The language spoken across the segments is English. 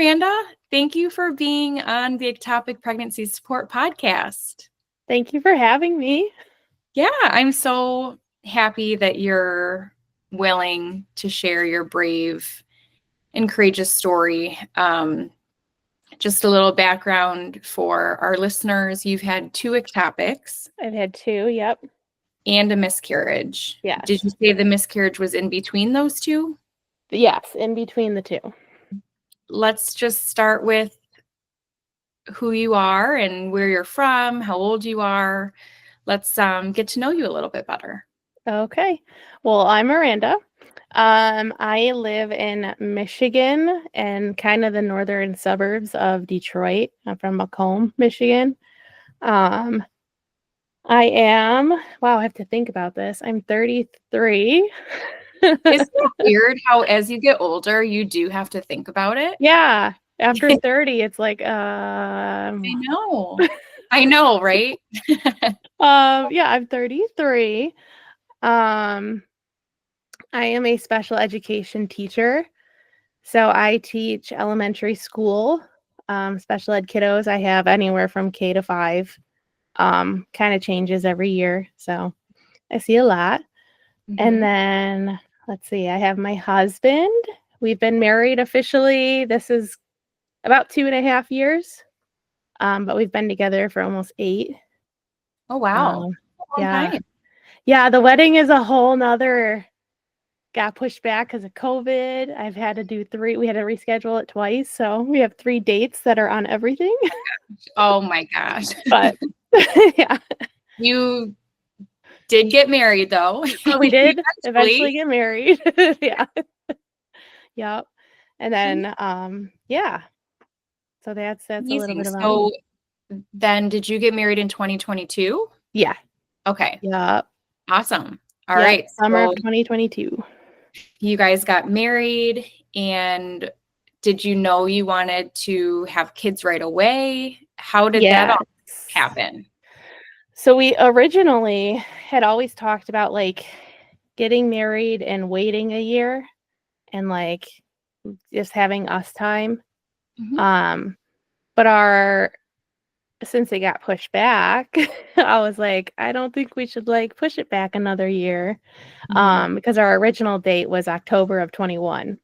Miranda. Thank you for being on the Ectopic Pregnancy Support Podcast. Thank you for having me. Yeah, I'm so happy that you're willing to share your brave and courageous story. Just a little background for our listeners. You've had 2 ectopics. I've had 2, yep. And a miscarriage. Yes. Did you say the miscarriage was in between those 2? Yes, in between the 2. Let's just start with who you are and where you're from, how old you are. Let's get to know you a little bit better. Okay. Well, I'm Miranda. I live in Michigan and kind of the northern suburbs of Detroit. I'm from Macomb, Michigan. I have to think about this. I'm 33. Isn't it weird how as you get older, you do have to think about it? Yeah. After 30, it's like, I know, right? Yeah, I'm 33. I am a special education teacher. So I teach elementary school, special ed kiddos. I have anywhere from K to 5. Kind of changes every year. So I see a lot. Mm-hmm. And then, let's see, I have my husband. We've been married officially. This is about 2.5 years. But we've been together for almost 8. Oh, wow. Yeah. Yeah, the wedding is a whole nother, got pushed back because of COVID. I've had to do 3. We had to reschedule it twice. So we have 3 dates that are on everything. Oh my gosh. But yeah. You did get married though. Oh, we did eventually get married. Yeah. Yep. And then yeah. So that's Amazing. A little bit about So me. Then did you get married in 2022? Yeah. Okay. Yep. Awesome. All right. Summer of 2022. You guys got married, and did you know you wanted to have kids right away? How did that all happen? So we originally had always talked about like getting married and waiting a year and like just having us time. Mm-hmm. But since it got pushed back, I was like, I don't think we should like push it back another year. Mm-hmm. Because our original date was October of 21.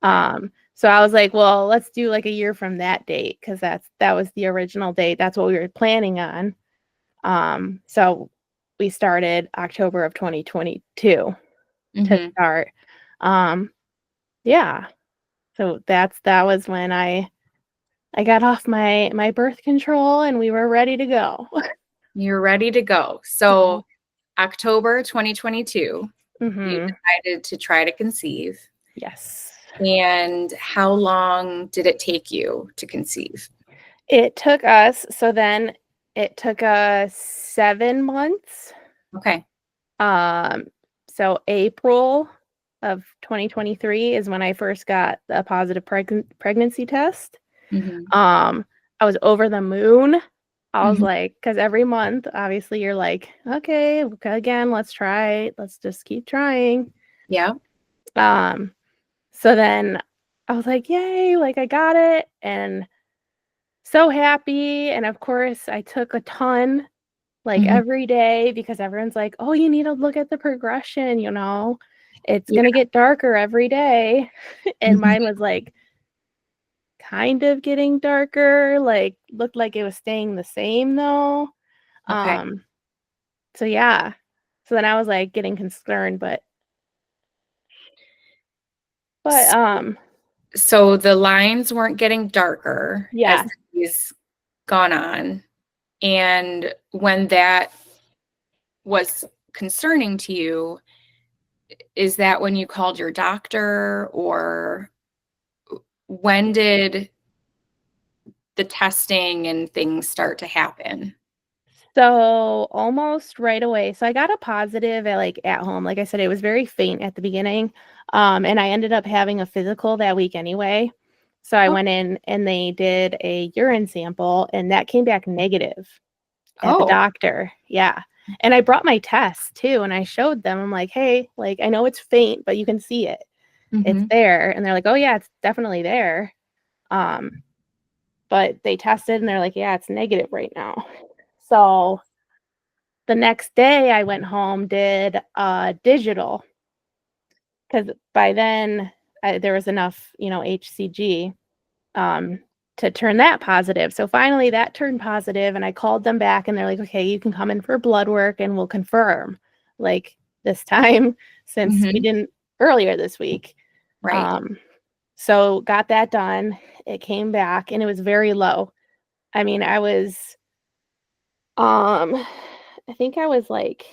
So I was like, well, let's do like a year from that date because that was the original date. That's what we were planning on. So we started October of 2022 to start. Yeah. So that was when I got off my birth control and we were ready to go. You're ready to go. So October 2022, you decided to try to conceive. Yes. And how long did it take you to conceive? It took us 7 months. Okay. So April of 2023 is when I first got a positive pregnancy test. Mm-hmm. I was over the moon. I was like, because every month, obviously, you're like, okay, again, let's try. Let's just keep trying. Yeah. So then I was like, yay, like I got it. And so happy. And of course, I took a ton, like every day, because everyone's like, oh, you need to look at the progression, it's going to get darker every day. And mine was like, kind of getting darker, like looked like it was staying the same though. Okay. So yeah. So then I was like getting concerned, but so the lines weren't getting darker as he's gone on. And when that was concerning to you, is that when you called your doctor, or when did the testing and things start to happen? So almost right away. So I got a positive at home. Like I said, it was very faint at the beginning. And I ended up having a physical that week anyway. So I went in and they did a urine sample and that came back negative at the doctor. Yeah. And I brought my test too. And I showed them, I'm like, hey, like, I know it's faint, but you can see it. It's there. And they're like, oh yeah, it's definitely there. But they tested and they're like, yeah, it's negative right now. So the next day I went home, did digital, because by then there was enough, HCG to turn that positive. So finally that turned positive, and I called them back and they're like, okay, you can come in for blood work and we'll confirm, like, this time, since we Mm-hmm. didn't earlier this week. Right. So got that done. It came back and it was very low. I mean, I think I was like,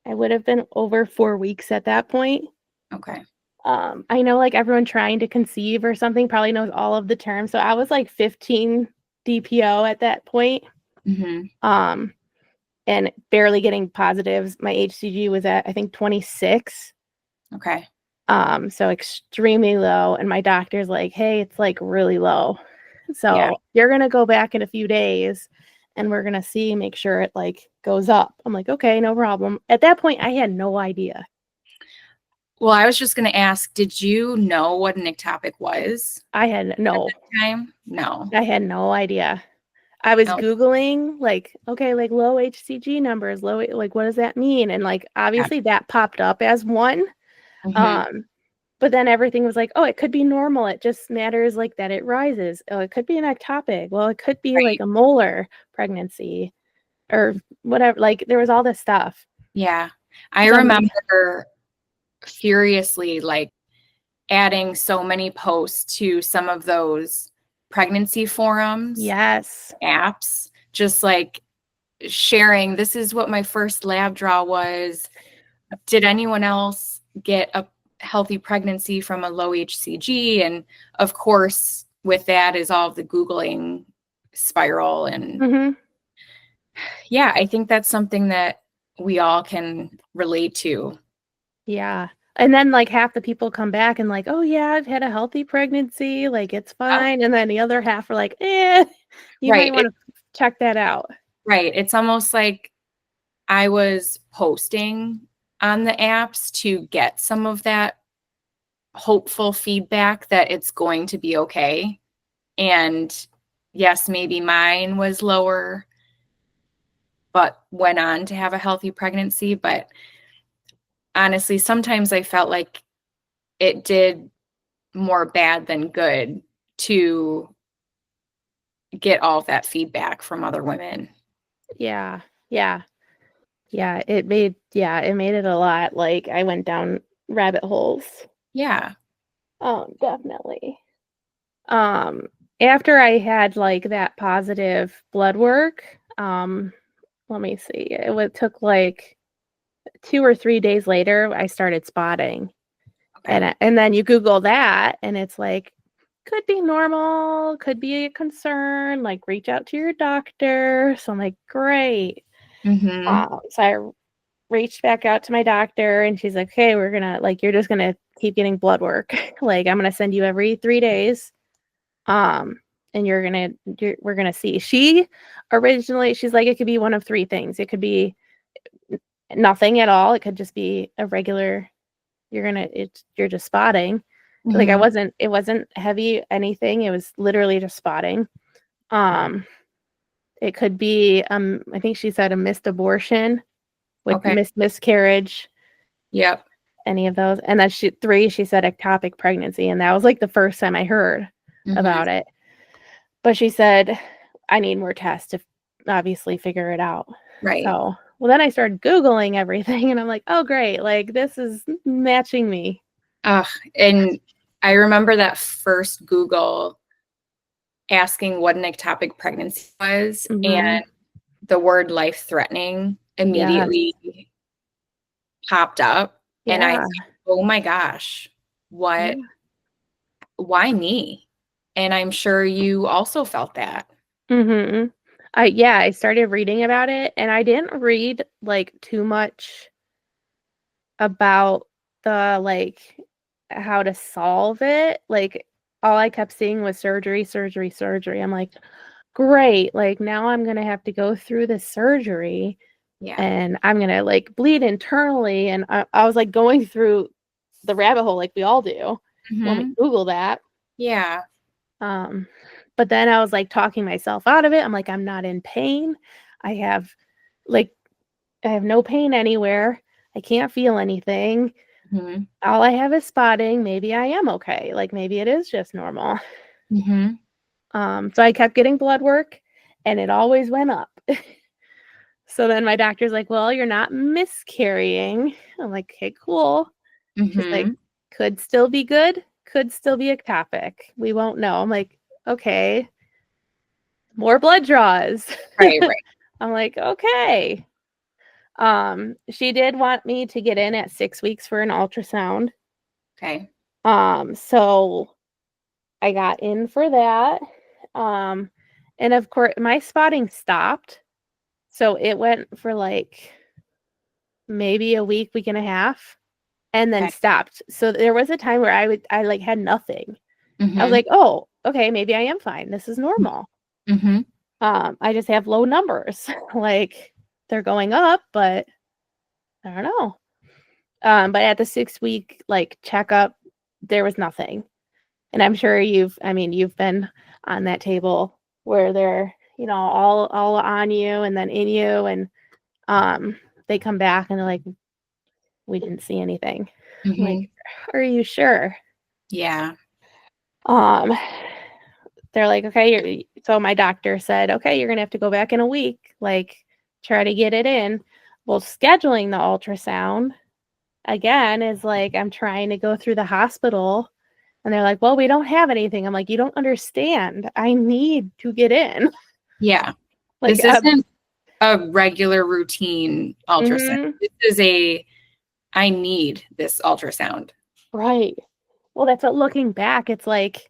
I would have been over 4 weeks at that point. Okay. I know, like, everyone trying to conceive or something probably knows all of the terms. So I was like 15 DPO at that point. Mm-hmm. And barely getting positives. My HCG was at, I think, 26. Okay. So extremely low. And my doctor's like, hey, it's like really low. Yeah. So you're gonna go back in a few days and we're gonna make sure it like goes up. I'm like, okay, no problem. At that point, I had no idea. Well, I was just going to ask, did you know what an ectopic was I had at no, that time? No. I had no idea. I was Oh, Googling, like, okay, like low HCG numbers, like, what does that mean? And like, yeah. obviously that popped up as one. Mm-hmm. Um, but then everything was like, oh, it could be normal. It just matters like that it rises. Oh, it could be an ectopic. Well, it could be like Right. a molar pregnancy or whatever. Like, there was all this stuff. Yeah. I So I'm like, remember furiously like adding so many posts to some of those pregnancy forums, yes. apps, just like sharing, this is what my first lab draw was. Did anyone else get a healthy pregnancy from a low HCG? And of course, with that is all the Googling spiral. And Mm-hmm. yeah, I think that's something that we all can relate to. Yeah. And then like half the people come back and like, oh yeah, I've had a healthy pregnancy, like it's fine. And then the other half are like, you Right. might want to check that out. Right. It's almost like I was posting on the apps to get some of that hopeful feedback that it's going to be okay. And yes, maybe mine was lower, but went on to have a healthy pregnancy. But honestly, sometimes I felt like it did more bad than good to get all of that feedback from other women. Yeah. Yeah. Yeah. It made it a lot. Like, I went down rabbit holes. Yeah. Definitely. After I had like that positive blood work, let me see. Took like 2 or 3 days later, I started spotting. Okay. And then you Google that and it's like, could be normal, could be a concern, like reach out to your doctor. So I'm like, great. Mm-hmm. So I reached back out to my doctor and she's like, hey, we're gonna, like, you're just gonna keep getting blood work. Like, I'm gonna send you every 3 days. And we're gonna see. She's like, it could be one of 3 things. It could be nothing at all. It could just be a regular, you're just spotting. Like, Mm-hmm. it wasn't heavy anything. It was literally just spotting. Um, it could be, I think she said a missed abortion with Okay. miscarriage, Yep. any of those. And then she said ectopic pregnancy. And that was like the first time I heard Mm-hmm. about it. But she said, I need more tests to obviously figure it out. Right. So, well, then I started Googling everything and I'm like, oh, great. Like, this is matching me. And I remember that first Google asking what an ectopic pregnancy was, Mm-hmm. and the word life threatening Yes. immediately popped up. And I Yeah. thought, oh my gosh, what, Yeah. why me? And I'm sure you also felt that. Mm-hmm. I started reading about it and I didn't read like too much about the like how to solve it. Like, all I kept seeing was surgery, surgery, surgery. I'm like, great. Like, now I'm gonna have to go through the surgery Yeah. and I'm gonna like bleed internally. And I was like going through the rabbit hole like we all do when we Hmm. Google that. Yeah. But then I was like talking myself out of it. I'm like, I'm not in pain. I have like, I have no pain anywhere. I can't feel anything. Mm-hmm. All I have is spotting. Maybe I am okay. Like maybe it is just normal. Mm-hmm. So I kept getting blood work and it always went up. So then my doctor's like, well, you're not miscarrying. I'm like, okay, cool. She's like, Mm-hmm. could still be good, could still be ectopic. We won't know. I'm like, okay, more blood draws. Right, right. I'm like, okay. She did want me to get in at 6 weeks for an ultrasound. Okay. So I got in for that. And of course my spotting stopped. So it went for like maybe a week and a half, and then Okay. stopped. So there was a time where I like had nothing. I was Mm-hmm. like, oh, okay, maybe I am fine. This is normal. Mm-hmm. I just have low numbers. Like they're going up, but I don't know. But at the 6 week like checkup, there was nothing. And I'm sure you've been on that table where they're, all on you and then in you, and they come back and they're like, we didn't see anything. I'm Mm-hmm. like, are you sure? Yeah. Um, they're like, okay, so my doctor said, okay, you're gonna have to go back in a week, like try to get it in. Well, scheduling the ultrasound again is like I'm trying to go through the hospital and they're like, well, we don't have anything. I'm like, you don't understand. I need to get in. Yeah. Like, This isn't a regular routine ultrasound. mm-hmm, This is I need this ultrasound. right. Well, that's what looking back, it's like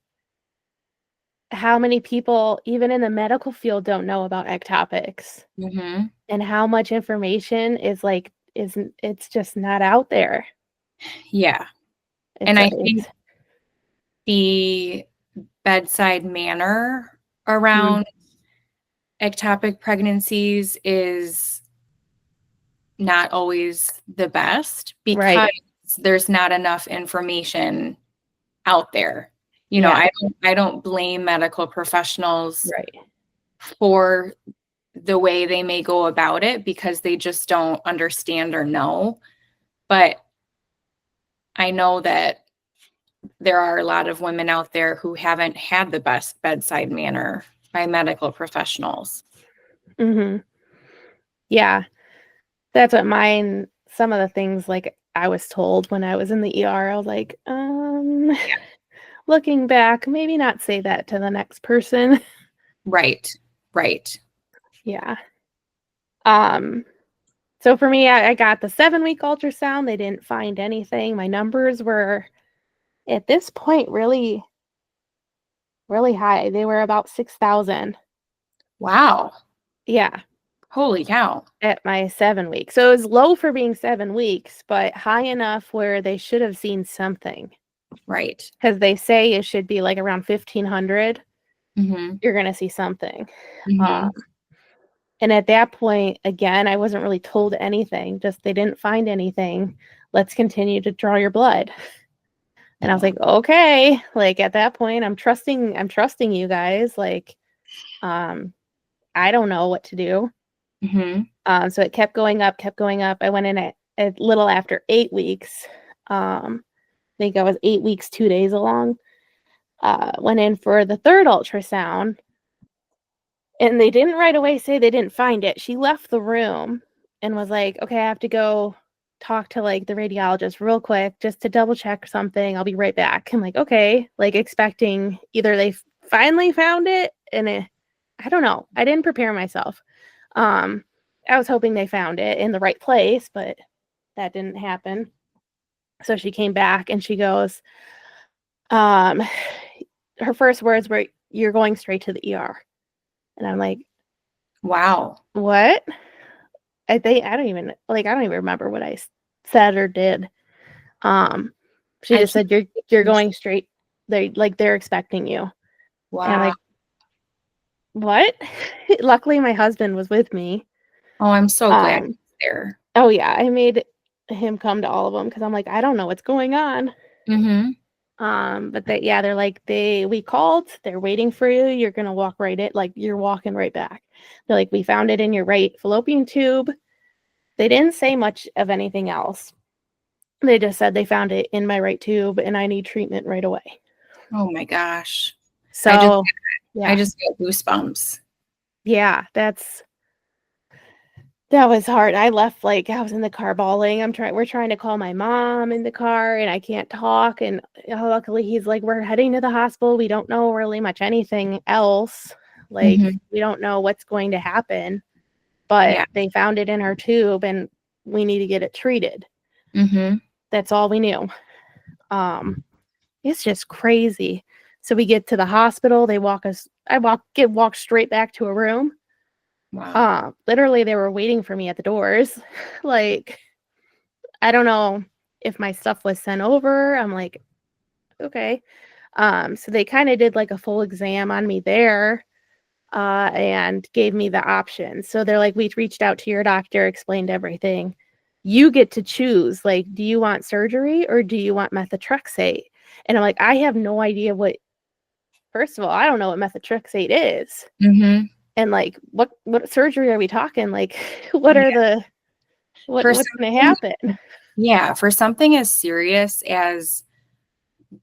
how many people, even in the medical field, don't know about ectopics Mm-hmm. and how much information is like, isn't it's just not out there. Yeah. It's And I it's think the bedside manner mm, around ectopic pregnancies is not always the best right. because there's not enough information out there. Yeah, I don't blame medical professionals right. for the way they may go about it because they just don't understand or know. But I know that there are a lot of women out there who haven't had the best bedside manner by medical professionals. Hmm. Yeah, that's what mine. Some of the things like I was told when I was in the ER, I was like, Yeah. looking back, maybe not say that to the next person. Right. Right. Yeah. Um, so for me, I got the 7 week ultrasound. They didn't find anything. My numbers were at this point really, really high. They were about 6,000. Wow. Yeah, Holy cow. at my 7 weeks. So it was low for being 7 weeks, but high enough where they should have seen something. Right. Because they say it should be like around 1,500. Mm-hmm. You're going to see something. Mm-hmm. Um, and at that point, again, I wasn't really told anything. Just they didn't find anything. Let's continue to draw your blood. And I was Yeah. like, okay. Like at that point, I'm trusting you guys. Like, I don't know what to do. Mm-hmm. So it kept going up, kept going up. I went in at a little after 8 weeks. I think I was 8 weeks, 2 days along. Went in for the third ultrasound, and they didn't right away say they didn't find it. She left the room and was like, okay, I have to go talk to like the radiologist real quick just to double check something. I'll be right back. I'm like, okay, like expecting either they finally found it and I don't know. I didn't prepare myself. I was hoping they found it in the right place, but that didn't happen. So she came back and she goes, um, her first words were, "You're going straight to the ER." And I'm like, Wow. "What?" I don't even remember what I said or did. Um, she I just can't. said, "You're going straight. They're expecting you." And I'm Wow. like, "What?" Luckily, my husband was with me. Oh, I'm so glad Um, you're there. oh yeah, I made him come to all of them because I'm like, I don't know what's going on. Mm-hmm. But they're like, we called, they're waiting for you. You're going to walk right in, like you're walking right back. They're like, we found it in your right fallopian tube. They didn't say much of anything else. They just said they found it in my right tube and I need treatment right away. Oh my gosh. I just So, I yeah. just get goosebumps. Yeah, that was hard. I left, like, I was in the car bawling. We're trying to call my mom in the car and I can't talk. And luckily he's like, we're heading to the hospital. We don't know really much anything else. Like, Mhm. we don't know what's going to happen, but Yeah. they found it in our tube and we need to get it treated. Mhm. That's all we knew. It's just crazy. So we get to the hospital. Get walked straight back to a room. Wow. Literally they were waiting for me at the doors. Like, I don't know if my stuff was sent over. I'm like, okay. So they kind of did like a full exam on me there, and gave me the option. So they're like, we reached out to your doctor, explained everything. You get to choose, like, do you want surgery or do you want methotrexate? And I'm like, I have no idea first of all, I don't know what methotrexate is. Mhm. And like, what surgery are we talking? Like, what are Yeah. the, For what's going to something happen? Yeah, for something as serious as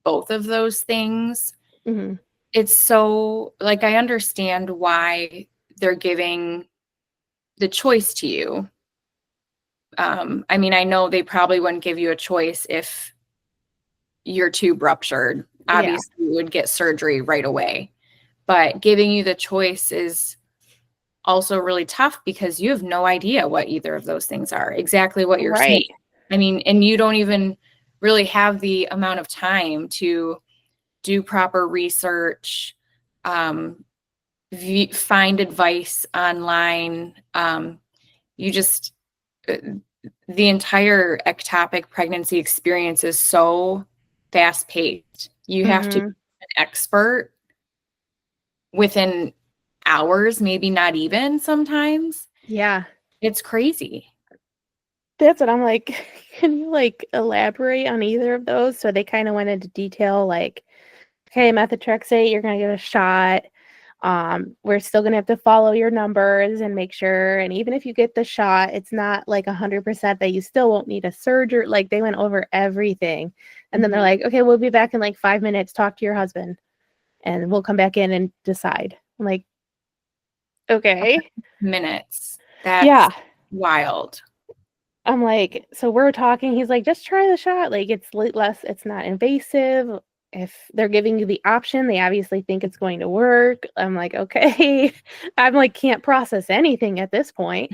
both of those things, Hmm. it's so like I understand why they're giving the choice to you. I mean, I know they probably wouldn't give you a choice if your tube ruptured. Yeah. Obviously, you would get surgery right away. But giving you the choice is also really tough because you have no idea what either of those things are, exactly what you're saying. Right. I mean, and you don't even really have the amount of time to do proper research, um, find advice online. You just, uh, the entire ectopic pregnancy experience is so fast paced. You have to be Hmm. an expert within hours, maybe not even sometimes. Yeah. It's crazy. That's what I'm like. Can you like elaborate on either of those? So they kind of went into detail, like, okay, methotrexate, you're gonna get a shot. We're still gonna have to follow your numbers and make sure. And even if you get the shot, it's not like 100% that you still won't need a surgery. Like, they went over everything, and then they're Mhm. like, okay, we'll be back in like 5 minutes. Talk to your husband, and we'll come back in and decide. I'm like, okay, Minutes. That's yeah. wild. I'm like, so we're talking. He's like, just try the shot. Like, it's less, it's not invasive. If they're giving you the option, they obviously think it's going to work. I'm like, okay. I'm like, can't process anything at this point.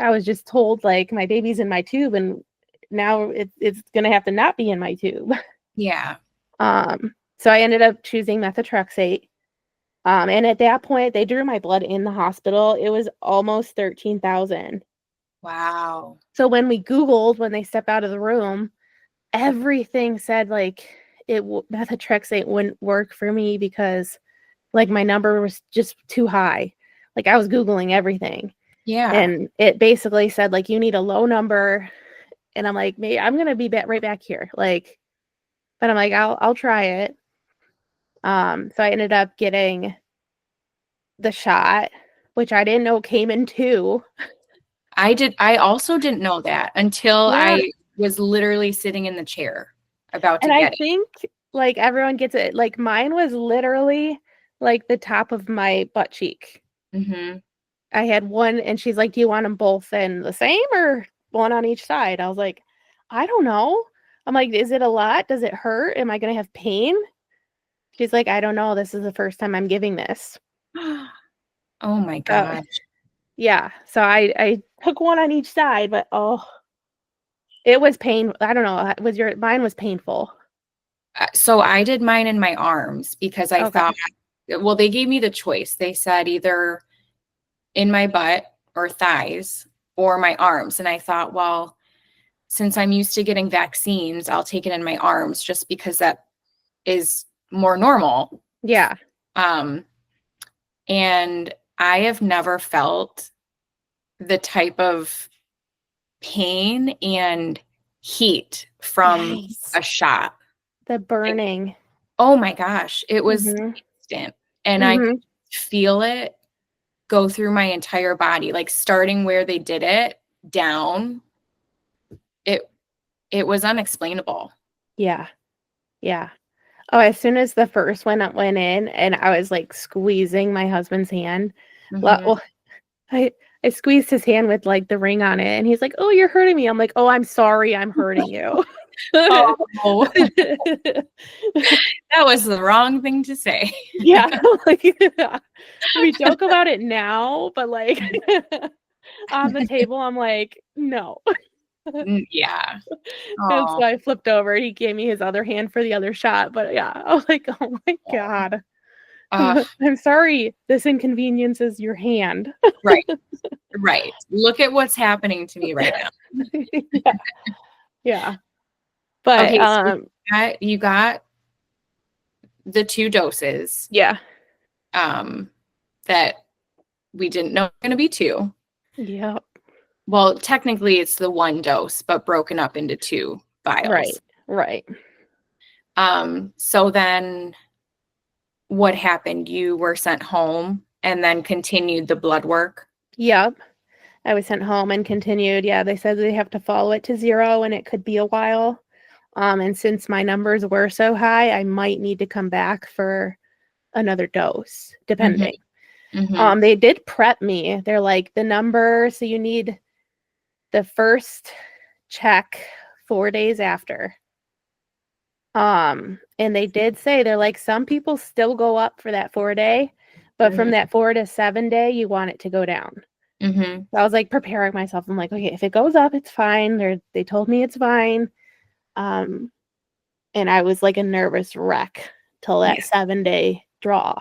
I was just told, like, my baby's in my tube and now it's going to have to not be in my tube. Yeah. So I ended up choosing methotrexate. And at that point, they drew my blood in the hospital. It was almost 13,000. Wow. So when they step out of the room, everything said like methotrexate wouldn't work for me because like my number was just too high. Like, I was googling everything Yeah. and it basically said like you need a low number, and I'm like, maybe I'm gonna be right back here. Like, but I'm like, I'll try it. So I ended up getting the shot, which I didn't know came in two. I also didn't know that until Yeah. I was literally sitting in the chair about to And I get it. think like everyone gets it. Like, mine was literally like the top of my butt cheek. Mhm. I had one, and she's like, do you want them both in the same or one on each side? I was like, I don't know. I'm like, is it a lot? Does it hurt? Am I going to have pain? She's like, I don't know. This is the first time I'm giving this. Oh my So, gosh. yeah. So I took one on each side, but oh, it was pain. I don't know. Mine was painful. So I did mine in my arms because I Okay. thought, well, they gave me the choice. They said either in my butt or thighs or my arms. And I thought, well, since I'm used to getting vaccines, I'll take it in my arms just because that is more normal. Yeah. Um, and I have never felt the type of pain and heat from Yes. a shot. The burning. Oh my gosh, it was Mhm. instant. And I Mhm. could feel it go through my entire body, like starting where they did it down. It it was unexplainable. Yeah. Yeah. Oh, as soon as the first one went in and I was like squeezing my husband's hand, Mhm. well, I I squeezed his hand with like the ring on it and he's like, "Oh, you're hurting me." I'm like, "Oh, I'm sorry, I'm hurting you." Oh, that was the wrong thing to say. Yeah, like, yeah. We joke about it now, but like on the table, I'm like, "No." Yeah. And Oh, so I flipped over. He gave me his other hand for the other shot, but yeah, I was like, "Oh my god." ugh, I'm sorry this inconveniences your hand. right, right. Look at what's happening to me right now. Yeah, yeah. But, Okay, so you got the 2 doses, yeah. um, that we didn't know were gonna be 2. Yep. Well, technically, it's the 1 dose, but broken up into 2 Right, vials. right. So then what happened? You were sent home and then continued the blood work? Yep. I was sent home and continued. Yeah, they said they have to follow it to 0 and it could be a while. And since my numbers were so high, I might need to come back for another dose, Mhm, depending. mhm, They did prep me. They're like, the number, so you need the first check 4 days after. And they did say they're like some people still go up for that 4 day, but from mhm, that 4 to 7 day, you want it to go down. mhm. So I was like preparing myself. I'm like, okay, if it goes up, it's fine. They told me it's fine. Um, and I was like a nervous wreck till that Yeah. 7 day draw.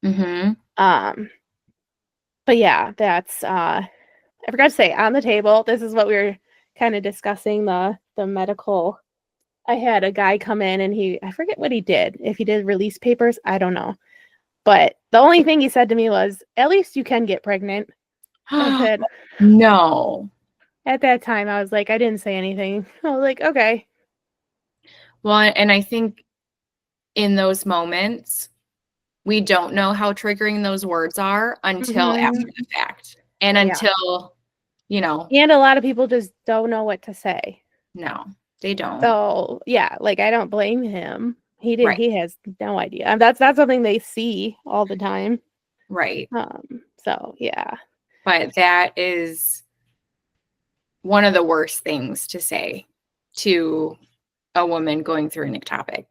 Mhm. Um, but yeah, that's I forgot to say on the table, this is what we were kind of discussing the medical. I had a guy come in and I forget what he did. If he did release papers, I don't know. But the only thing he said to me was, "At least you can get pregnant." I said, No. at that time, I was like, I didn't say anything. I was like, okay. Well, and I think in those moments, we don't know how triggering those words are until Hmm. after the fact. And Yeah. until, you know, And a lot of people just don't know what to say. no, they don't. So yeah, like I don't blame him. Right, He has no idea. And that's something they see all the time. right. So yeah. But that is one of the worst things to say to a woman going through an ectopic.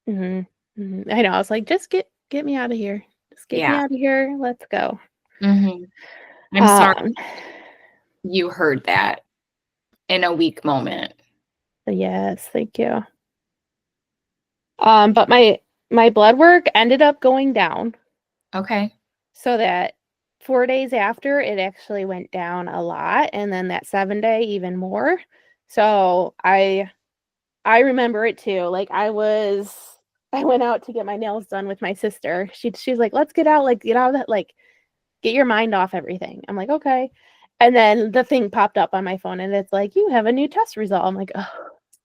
Hmm. I know. I was like, just get me out of here. Just get me Yeah. out of here. Let's go. Mhm. I'm sorry Um, you heard that in a weak moment. yes, thank you. But my blood work ended up going down Okay. so that 4 days after it actually went down a lot, and then that 7 day even more. So I remember it too. Like I went out to get my nails done with my sister. She's like, let's get out, like get out of that, like get your mind off everything. I'm like, okay. And then the thing popped up on my phone and it's like, you have a new test result. I'm like, oh,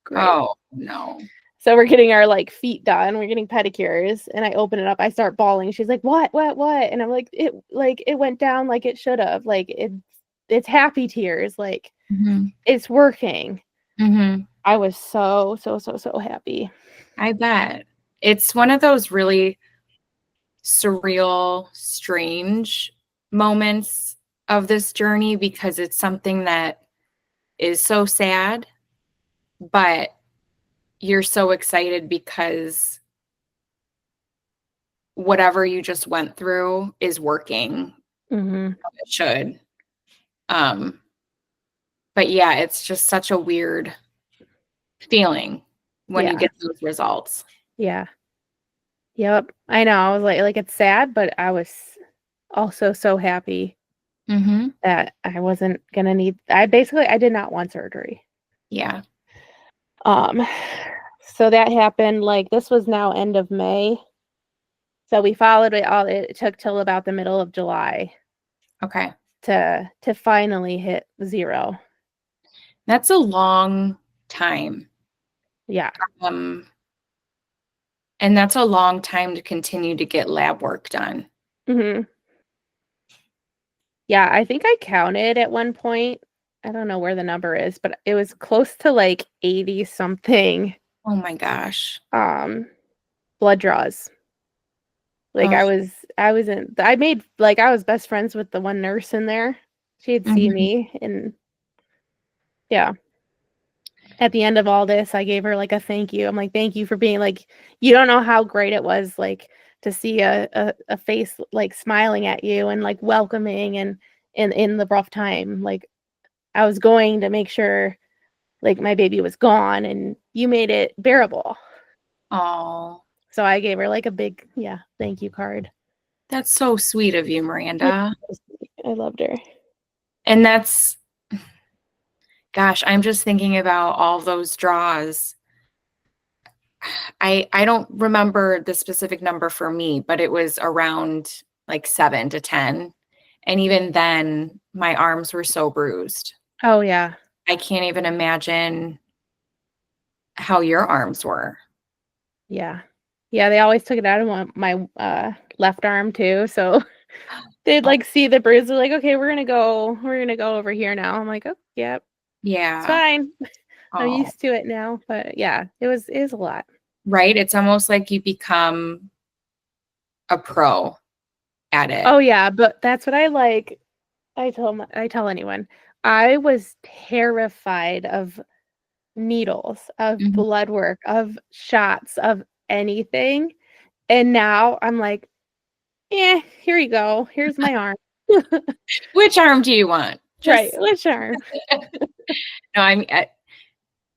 great. Oh, no. So we're getting our like feet done. We're getting pedicures, and I open it up. I start bawling. She's like, "What? What? What?" And I'm like it went down like it should have. Like it's happy tears. Like Mhm. it's working. Mhm. I was so happy. I bet. It's one of those really surreal, strange moments of this journey because it's something that is so sad, but you're so excited because whatever you just went through is working. Hmm. It should. Um, but yeah, it's just such a weird feeling when you Yeah. get those results. Yeah. Yep. I know. I was like it's sad, but I was also so happy Mhm. that I wasn't gonna need. I did not want surgery. Yeah. Um. So that happened. Like this was now end of May. So we followed it all. It took till about the middle of July Okay. to finally hit 0. That's a long time. Yeah. Um, And that's a long time to continue to get lab work done. Mm-hmm. Yeah, I think I counted at one point. I don't know where the number is, but it was close to like 80 something Oh my gosh. blood draws. Like Oh, I was in I made like I was best friends with the one nurse in there. She'd see mhm. me and yeah. At the end of all this, I gave her like a thank you. I'm like, thank you for being like, you don't know how great it was like to see a face like smiling at you and like welcoming and in the rough time. Like I was going to make sure like my baby was gone and you made it bearable. Oh, So I gave her like a big, yeah, thank you card. that's so sweet of you, Yeah, Miranda. I loved her. And that's, gosh, I'm just thinking about all those draws. I don't remember the specific number for me, but it was around like 7 to 10. And even then, my arms were so bruised. Oh yeah. I can't even imagine how your arms were. Yeah. Yeah, they always took it out of my left arm too. So they'd Oh, like see the bruise. They're like, okay, we're gonna go over here now. I'm like, oh, yep, it's yeah. fine. I'm Oh, used to it now. But yeah, it was a lot. right. It's almost like you become a pro at it. Oh yeah, but that's what I like. I tell anyone. I was terrified of needles, of Mhm. blood work, of shots, of anything. And now I'm like, yeah, here you go. Here's my arm. Which arm do you want? Right, Just which arm? no,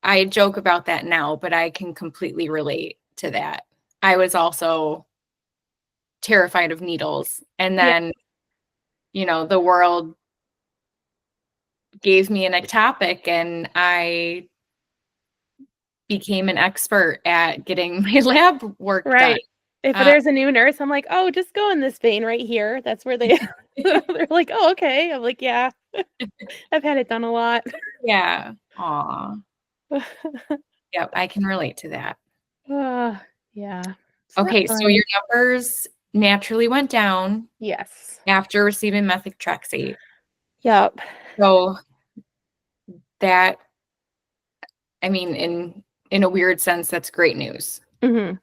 I joke about that now, but I can completely relate to that. I was also terrified of needles. And Yeah, then, the world gave me an ectopic and I became an expert at getting my lab work done. right. If Uh, there's a new nurse, I'm like, oh, just go in this vein right here. That's where they they're like, oh, okay. I'm like, yeah, I've had it done a lot. yeah. Aw. Yep, I can relate to that. uh, yeah, it's not Okay, so fun. your numbers naturally went down Yes. after receiving methotrexate. Yep. So that, I mean, in a weird sense, that's great news. Hmm.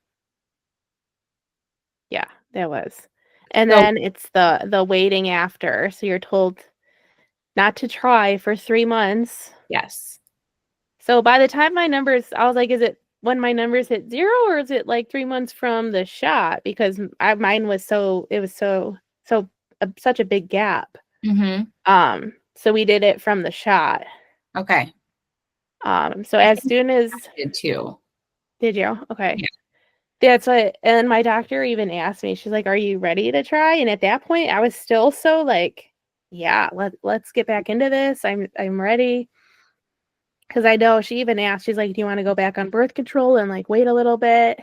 Yeah, that was. And So then it's the waiting after. So you're told not to try for 3 months. yes. So by the time my numbers, I was like, is it when my numbers hit 0 or is it like 3 months from the shot? Because mine was it was such a big gap. Mm-hmm. So we did it from the shot. Okay. So I as think soon as, I did too. did you? Okay. Yeah. That's what, and my doctor even asked me, she's like, are you ready to try? And at that point, I was still so like, yeah, let's get back into this. I'm ready. Because I know she even asked, she's like, do you want to go back on birth control and like wait a little bit?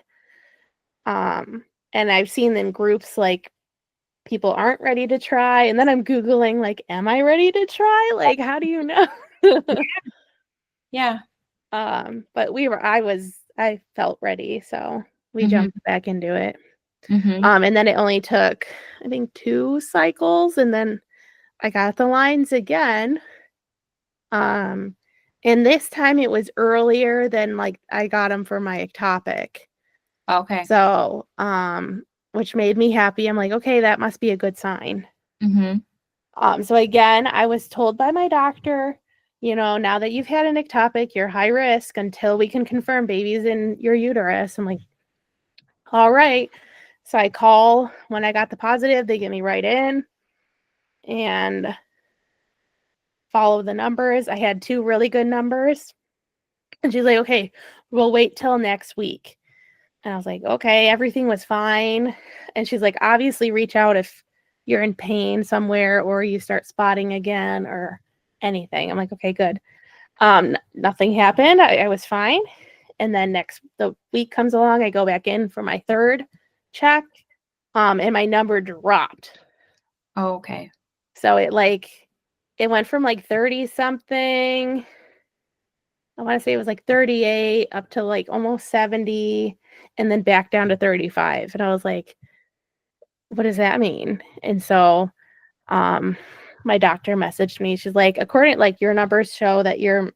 And I've seen in groups like people aren't ready to try. And then I'm Googling, like, am I ready to try? Like, how do you know? Yeah. But I felt ready, so we Mm-hmm. jumped back into it. Mm-hmm. And then it only took, I think, 2 cycles, and then I got the lines again. Um, and this time it was earlier than like I got them for my ectopic. Okay. So, which made me happy. I'm like, okay, that must be a good sign. Mm-hmm. So again, I was told by my doctor, now that you've had an ectopic, you're high risk until we can confirm babies in your uterus. I'm like, all right. So I call when I got the positive, they get me right in and follow the numbers. I had 2 really good numbers. And she's like, okay, we'll wait till next week. And I was like, okay, everything was fine. And she's like, obviously reach out if you're in pain somewhere or you start spotting again or anything. I'm like, okay, good. Nothing happened. I was fine. And then the week comes along, I go back in for my 3rd check. And my number dropped. Okay. So it went from like 30 something. I want to say it was like 38 up to like almost 70. and then back down to 35. And I was like, what does that mean? And so my doctor messaged me. She's like, according, like, your numbers show that you're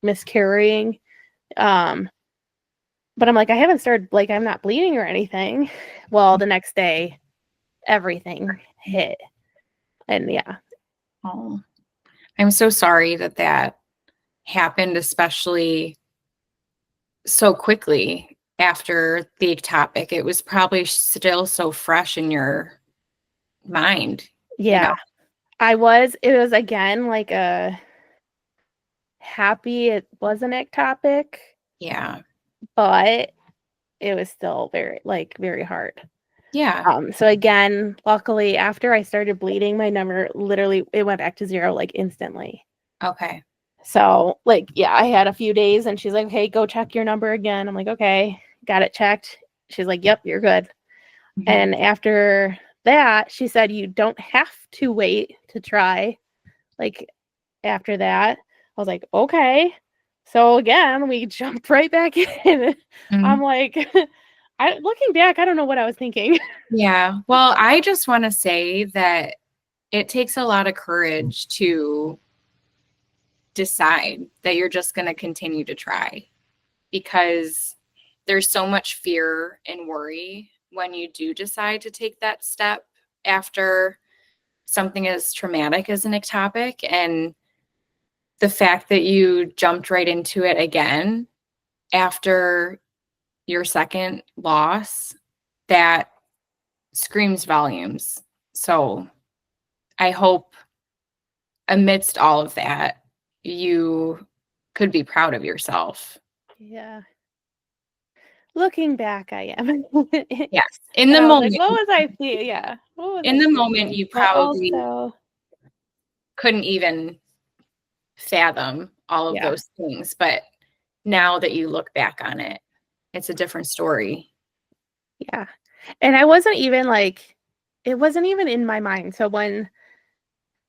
miscarrying. But I'm like, I haven't started, like, I'm not bleeding or anything. Well, the next day, everything hit. And yeah. Oh, I'm so sorry that that happened, especially so quickly after the ectopic. It was probably still so fresh in your mind, you know? Yeah. It was again like a happy it was an ectopic, Yeah. but it was still very hard. Yeah. So again, luckily after I started bleeding, my number literally it went back to 0 like instantly. Okay. So like, yeah, I had a few days and she's like, hey, go check your number again. I'm like, okay, got it checked. She's like, yep, you're good. Mhm. And after that, she said, you don't have to wait to try. Like after that, I was like, okay. So again, we jumped right back in. I'm Mhm. like, looking back, I don't know what I was thinking. Yeah. Well, I just want to say that it takes a lot of courage to decide that you're just going to continue to try, because there's so much fear and worry when you do decide to take that step after something as traumatic as an ectopic. And the fact that you jumped right into it again after your second loss, that screams volumes. So I hope amidst all of that, you could be proud of yourself. Yeah. Looking back, I am. Yes. In And the I was like, moment, what was I thinking? Yeah. What was in I the moment, thinking? you But probably also, couldn't even fathom all of yeah. those things. But now that you look back on it, it's a different story. Yeah. And I wasn't even like, it wasn't even in my mind. So when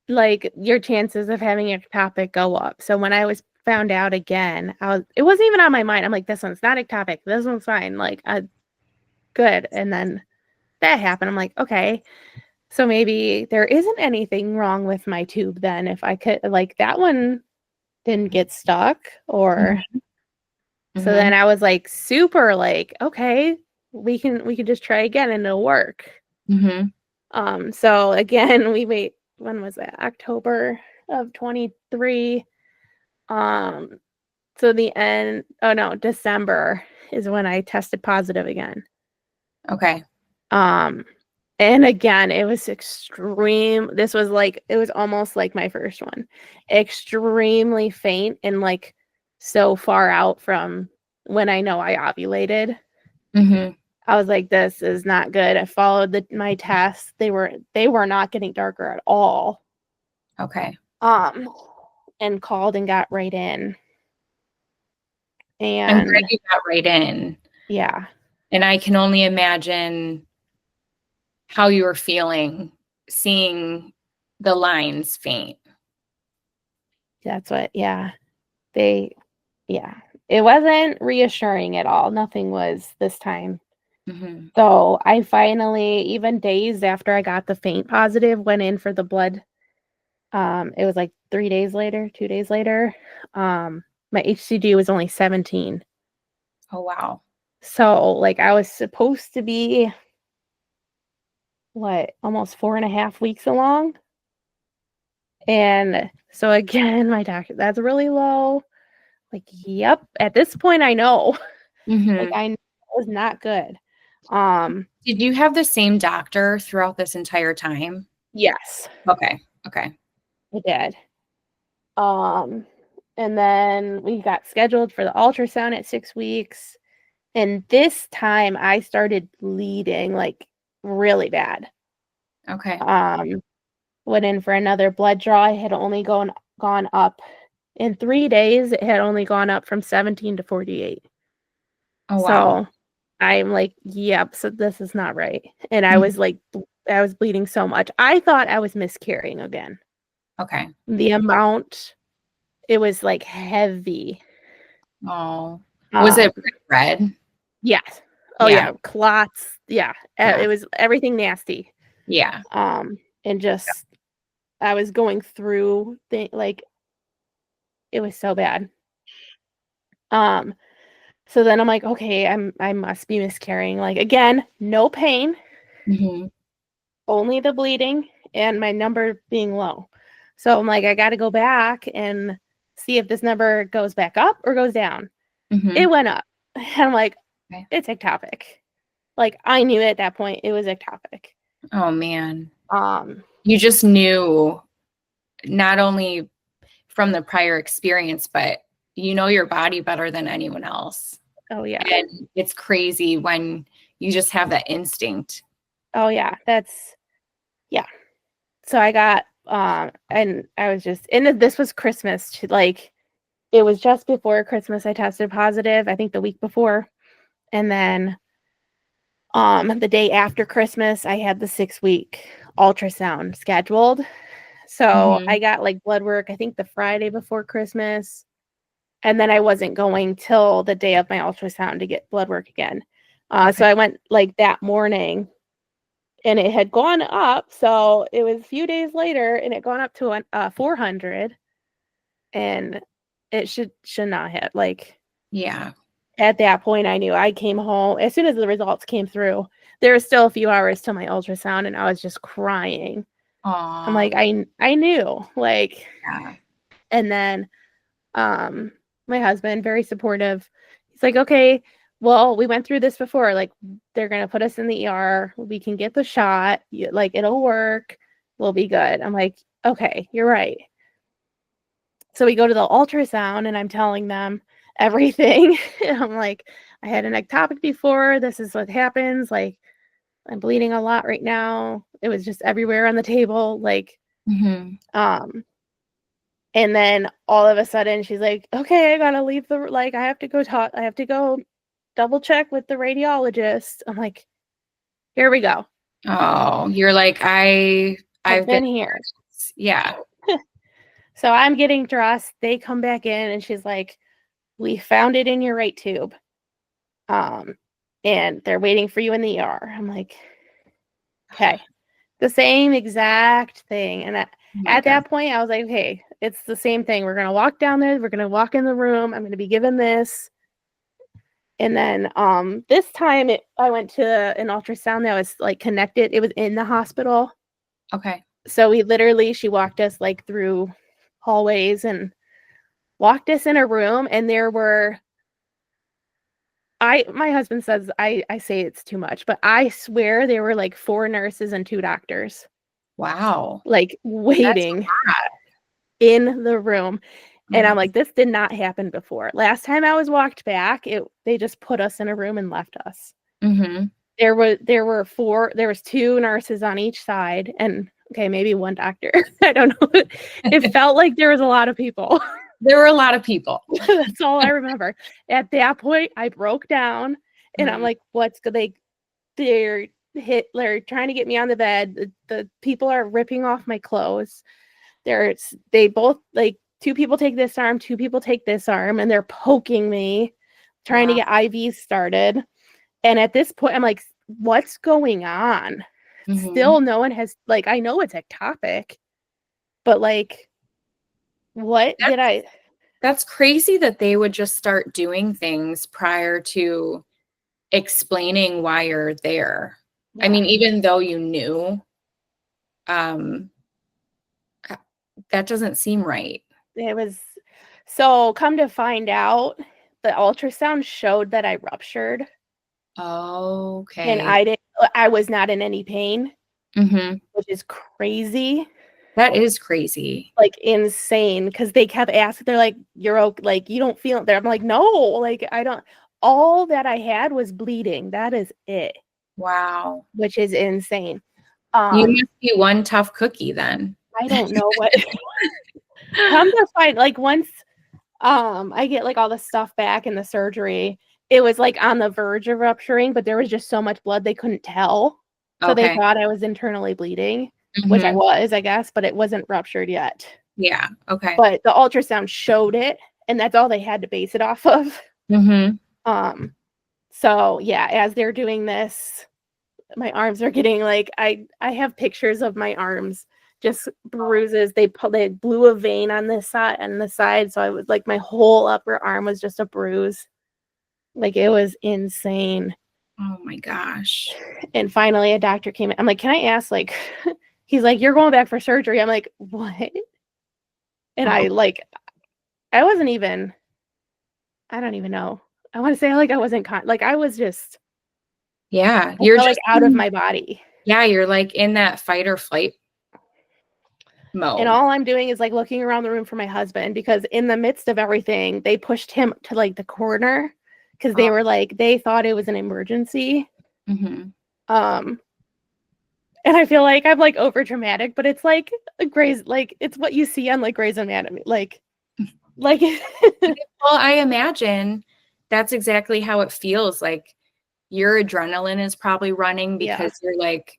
like your chances of having ectopic go up. So when I was found out again, it wasn't even on my mind. I'm like, this one's not ectopic. This one's fine. Like, good. And then that happened. I'm like, okay, so maybe there isn't anything wrong with my tube then. If I could, like, that one didn't get stuck, or so Mm-hmm. then I was like, super, like, okay, we can just try again and it'll work. Mm-hmm. So again, we wait. When was that? October of 23. So the end, oh no, December is when I tested positive again. Okay. Um, and again, it was extreme. This was like, it was almost like my first one. Extremely faint and like so far out from when I know I ovulated. Mm-hmm. I was like, this is not good. I followed my tests. They were not getting darker at all. Okay. Um, and called and got right in. I'm glad And you got right in. yeah, And I can only imagine how you were feeling seeing the lines faint. that's what, yeah. They, yeah. It wasn't reassuring at all. Nothing was this time. Mm-hmm. So I finally, even days after I got the faint positive, went in for the blood. It was like 2 days later. My HCG was only 17. Oh, wow. So like I was supposed to be almost 4.5 weeks along. And so again, my doctor, that's really low. Like, yep. At this point, I know. Like Mm-hmm. I know it was not good. Um, Did you have the same doctor throughout this entire time? yes, Okay. Okay. I did. Um, and then we got scheduled for the ultrasound at 6 weeks. And this time I started bleeding like really bad. Okay. Um, Went in for another blood draw. I had only gone up in 3 days. It had only gone up from 17 to 48. Oh, wow. So I'm like, yep, so this is not right. And I Mhm. was like, I was bleeding so much. I thought I was miscarrying again. Okay. The amount, it was like heavy. Oh, was Um, it red? yes. Oh Yeah. yeah, clots. Yeah. Yeah. It was everything nasty. Yeah. And just I was going through like it was so bad. So then I'm like, okay, I must be miscarrying. Like again, no pain, Mm-hmm. only the bleeding and my number being low. So I'm like, I got to go back and see if this number goes back up or goes down. Mm-hmm. It went up. And I'm like, Okay. it's ectopic. Like I knew at that point it was ectopic. Oh man. Um, You just knew not only from the prior experience, but you know your body better than anyone else. oh yeah. And it's crazy when you just have that instinct. Oh yeah. Yeah. So I got and I was just and this was Christmas, like it was just before Christmas I tested positive, I think the week before. And then the day after Christmas I had the 6-week ultrasound scheduled. So I got like blood work I think the Friday before Christmas. And then I wasn't going till the day of my ultrasound to get blood work again. So I went like that morning and it had gone up. So it was a few days later and it had gone up to 400 and it should not have like, Yeah. at that point I knew. I came home as soon as the results came through. There was still a few hours till my ultrasound and I was just crying. I'm like, I knew like, Yeah. and then, my husband, very supportive. He's like, okay, well, we went through this before. Like, they're going to put us in the ER. We can get the shot. Like, it'll work. We'll be good. I'm like, okay, you're right. So we go to the ultrasound and I'm telling them everything. I'm like, I had an ectopic before. This is what happens. Like, I'm bleeding a lot right now. It was just everywhere on the table. Like, and then all of a sudden she's like, okay, I gotta leave I have to go talk. I have to go double check with the radiologist. I'm like, here we go. Oh, you're like, I've been here. Yeah. So I'm getting dressed. They come back in and she's like, we found it in your right tube. And they're waiting for you in the ER. I'm like, okay. The same exact thing. And at that point, I was like, okay, it's the same thing. We're going to walk down there. We're going to walk in the room. I'm going to be given this. And then this time I went to an ultrasound that was like connected. It was in the hospital. Okay. So she walked us like through hallways and walked us in a room. And there were, my husband says, I say it's too much, but I swear there were like 4 nurses and 2 doctors. Wow. Like waiting in the room. And I'm like, this did not happen before. Last time I was walked back, they just put us in a room and left us. There was 2 nurses on each side and okay, maybe 1 doctor. I don't know. It felt like there was a lot of people. There were a lot of people. That's all I remember. At that point, I broke down and I'm like, what's good? They're trying to get me on the bed. The people are ripping off my clothes. They both like 2 people take this arm, 2 people take this arm, and they're poking me, trying to get IVs started. And at this point, I'm like, what's going on? Still, no one has like, I know it's ectopic, but like, That's crazy that they would just start doing things prior to explaining why you're there. Yeah. I mean, even though you knew, that doesn't seem right. It was, so come to find out, the ultrasound showed that I ruptured. Okay. And I was not in any pain, which is crazy. That is crazy. Like insane. Because they kept asking, they're like, you're okay, like you don't feel it there. I'm like, no, like I don't. All that I had was bleeding. That is it. Wow. Which is insane. You must be one tough cookie then. I don't know what. Come to find, like once I get like all the stuff back in the surgery, it was like on the verge of rupturing, but there was just so much blood they couldn't tell. So they thought I was internally bleeding, which I was, I guess, but it wasn't ruptured yet. Yeah. Okay. But the ultrasound showed it, and that's all they had to base it off of. So yeah, as they're doing this, my arms are getting like, I have pictures of my arms, just bruises. They blew a vein on this side, so I was like, my whole upper arm was just a bruise. Like, it was insane. Oh my gosh. And finally a doctor came in. I'm like, can I ask, like, he's like, you're going back for surgery. I'm like, what? And Oh, I wasn't even, I don't even know. I want to say, like, I wasn't like, I was just, yeah. I You're felt like just, out of my body. yeah, you're like in that fight or flight And mode. all I'm doing is like looking around the room for my husband, because in the midst of everything, they pushed him to like the corner because they Oh, were like, they thought it was an emergency. mhm. Um, and I feel like I'm like over dramatic, but it's like Grey's, like, it's what you see on like Grey's Anatomy. Like Well, I imagine that's exactly how it feels. Like your adrenaline is probably running yeah. because you're like,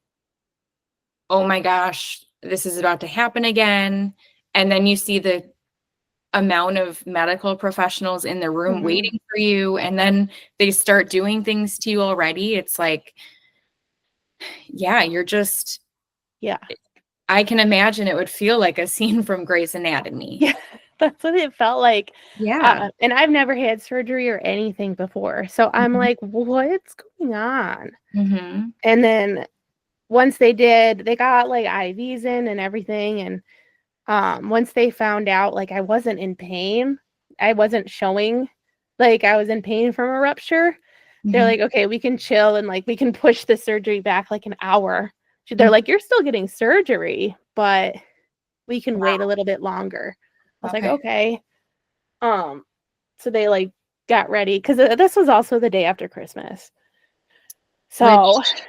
oh my gosh, this is about to happen again. And then you see the amount of medical professionals in the room Hmm. waiting for you. And then they start doing things to you already. It's like, yeah, you're just, Yeah. I can imagine it would feel like a scene from Grey's Anatomy. Yeah. That's what it felt like. Yeah. And I've never had surgery or anything before. So I'm Mhm. like, what's going on? Mhm. And then once they did, they got like IVs in and everything. And once they found out like I wasn't in pain, I wasn't showing like I was in pain from a rupture, they're Mhm. like, okay, we can chill and like we can push the surgery back like an hour. They're Mhm. like, you're still getting surgery, but we can wait a Wow. little bit longer. I was like, Okay. okay. Um, so they like got ready because this was also the day after Christmas. So Which,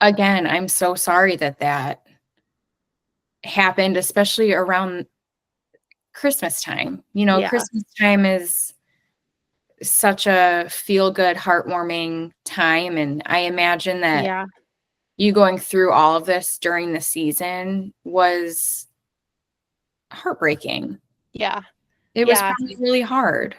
again, I'm so sorry that that happened, especially around Christmas time. You know, yeah, Christmas time is such a feel good, heartwarming time. And I imagine that yeah, you going through all of this during the season was heartbreaking. yeah, It was yeah, probably really hard.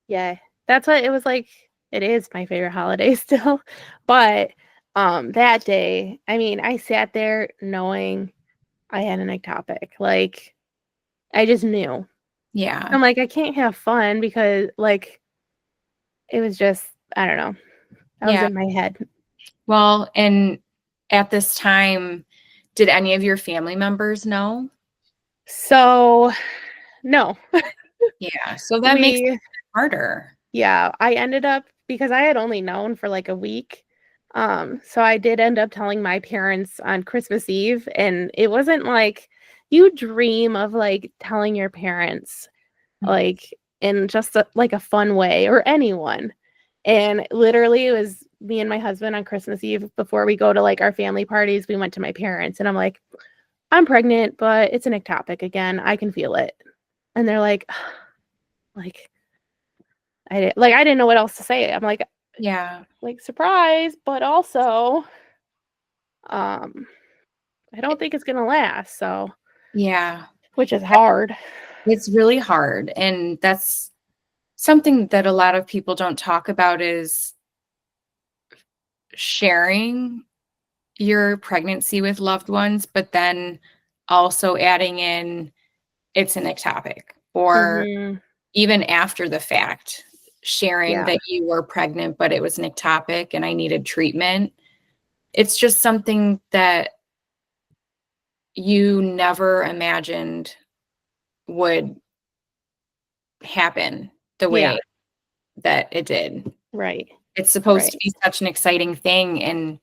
yeah. That's what it was like. It is my favorite holiday still. But that day, I mean, I sat there knowing I had an ectopic. Like, I just knew. Yeah. I'm like, I can't have fun because like it was just, I don't know. I was Yeah. in my head. Well, and at this time, did any of your family members know? So no. Yeah. So that makes it We harder. Yeah, I ended up, because I had only known for like a week. So I did end up telling my parents on Christmas Eve, and it wasn't like you dream of like telling your parents Mhm. like in just like a fun way, or anyone. And literally it was me and my husband on Christmas Eve before we go to like our family parties, we went to my parents and I'm like, I'm pregnant, but it's an ectopic again. I can feel it. And they're like, like I didn't know what else to say. I'm Yeah. like surprise, but also um I don't think it's gonna last, so Yeah. which is hard. It's really hard. And that's something that a lot of people don't talk about is sharing your pregnancy with loved ones, but then also adding in it's an ectopic, or Hmm. even after the fact, sharing Yeah, that you were pregnant, but it was an ectopic and I needed treatment. It's just something that you never imagined would happen the yeah, way that it did. right, It's supposed to right. be such an exciting thing, and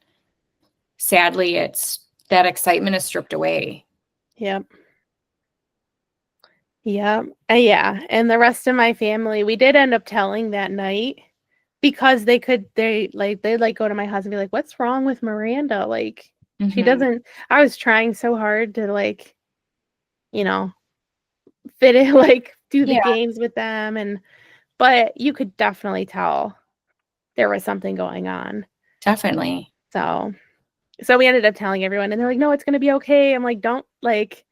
sadly, it's that excitement is stripped away. Yep, yep. Yeah, and the rest of my family, we did end up telling that night because they go to my husband and be like, "What's wrong with Miranda? Like, she Mhm. doesn't." I was trying so hard to like, you know, fit in, like do the Yeah, games with them, and but you could definitely tell there was something going on. definitely. So we ended up telling everyone, and they're like, "No, it's gonna be okay." I'm like, "Don't like."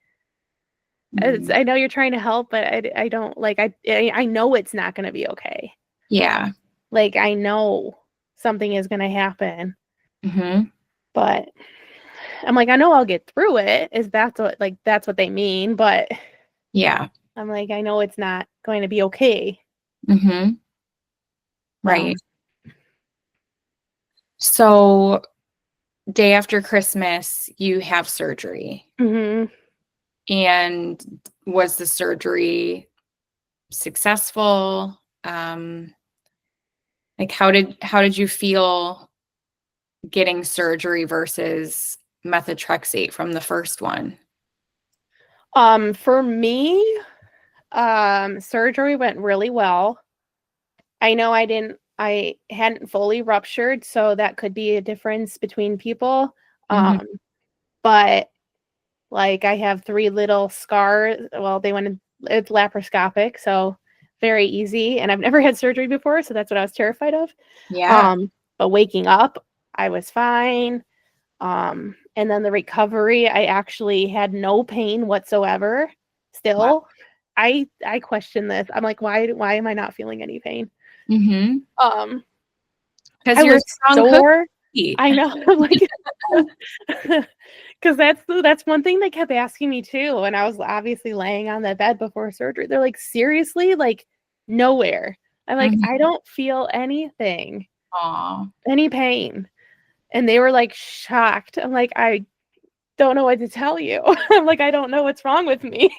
Mhm. I know you're trying to help, but I don't like. I know it's not gonna be okay. Yeah. Like, I know something is going to happen, but I'm like, I know I'll get through it. That's what they mean, but Yeah. I'm like, I know it's not going to be okay. Right. So day after Christmas, you have surgery. And was the surgery successful? Like how did you feel getting surgery versus methotrexate from the first one? For me, surgery went really well. I know I hadn't fully ruptured, so that could be a difference between people. But like I have 3 little scars. Well, it's laparoscopic, so very easy. And I've never had surgery before, so that's what I was terrified of. Yeah. But waking up, I was fine. And then the recovery, I actually had no pain whatsoever. Wow. Still, I question this. I'm like, why am I not feeling any pain? Because I you're a was strong sore. cookie. I know. I'm like, because that's one thing they kept asking me too. And I was obviously laying on the bed before surgery. They're like, seriously, like nowhere. I'm like, I don't feel anything, Aw. any pain. And they were like shocked. I'm like, I don't know what to tell you. I'm like, I don't know what's wrong with me.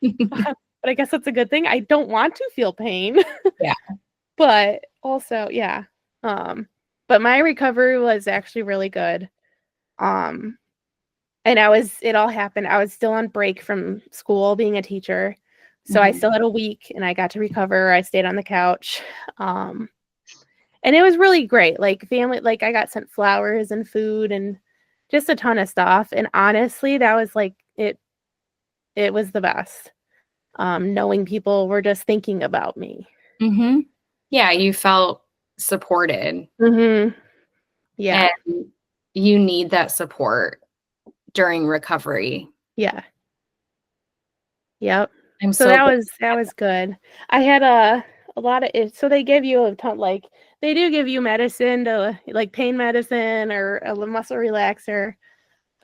But I guess that's a good thing. I don't want to feel pain. Yeah. But also, yeah. But my recovery was actually really good. And it all happened. I was still on break from school being a teacher. So I still had a week and I got to recover. I stayed on the couch. And it was really great. Like family, like I got sent flowers and food and just a ton of stuff. And honestly, that was like it was the best. Knowing people were just thinking about me. Yeah, you felt supported. Yeah. And you need that support during recovery. Yeah. Yep. I'm So so glad. that was good. I had a lot of it. So they give you a ton, like they do give you medicine to like pain medicine or a muscle relaxer.